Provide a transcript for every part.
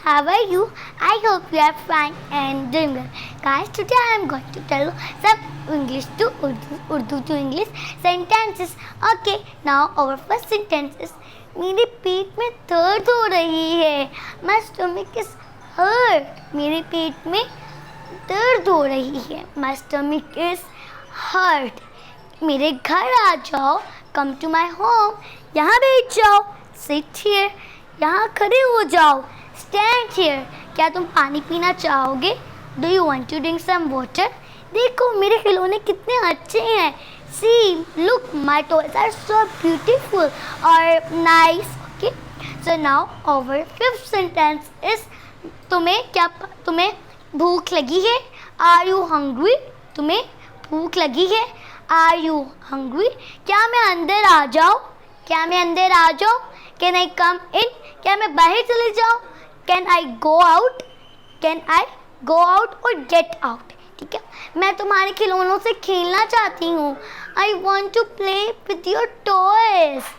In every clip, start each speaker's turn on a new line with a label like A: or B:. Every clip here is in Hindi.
A: how are you? I hope you are fine and doing well. Guys, today I am going to tell you some English to Urdu to English sentences. Okay, now our first sentence is मेरी पीठ में दर्द हो रही है. My stomach is hurt. मेरे पेट में दर्द हो रही है. My stomach is hurt. मेरे घर आ जाओ. Come to my home. यहाँ बैठ जाओ. Sit here. यहाँ खड़े हो जाओ. Stand here. क्या तुम पानी पीना चाहोगे? Do you want to drink some water? देखो मेरे खिलौने कितने अच्छे हैं. See, look, my toys are so beautiful or nice. Okay. So now our fifth sentence is तुम्हें भूख लगी है? Are you hungry? तुम्हें भूख लगी है? Are you hungry? क्या मैं अंदर आ जाऊँ? क्या मैं अंदर आ जाऊँ? Can I come in? क्या मैं बाहर चले जाऊँ? Can I go out? Can I go out or get out? ठीक है, मैं तुम्हारे खिलौनों से खेलना चाहती हूँ. I want to play with your toys.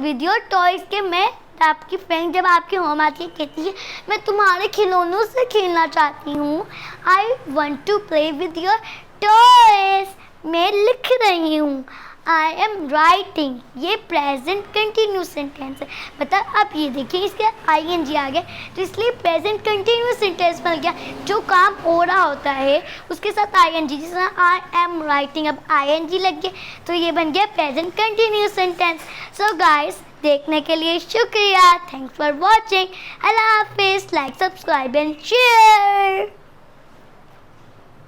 A: With your toys के मैं आपकी फ्रेंड जब आपके होम आती है कहती है मैं तुम्हारे खिलौनों से खेलना चाहती हूँ. I want to play with your toys. मैं लिख रही हूँ. I am writing. ये प्रेजेंट कंटिन्यूस सेंटेंस है. मतलब अब ये देखिए इसके ing आ गया तो इसलिए प्रेजेंट कंटिन्यूस सेंटेंस बन गया. जो काम हो रहा होता है उसके साथ ing, जिस तरह आई एम राइटिंग अब ing लग गया तो ये बन गया present continuous sentence. So guys, देखने के लिए शुक्रिया. Thanks for watching. अल्लाह हाफिज़. Like, subscribe and share.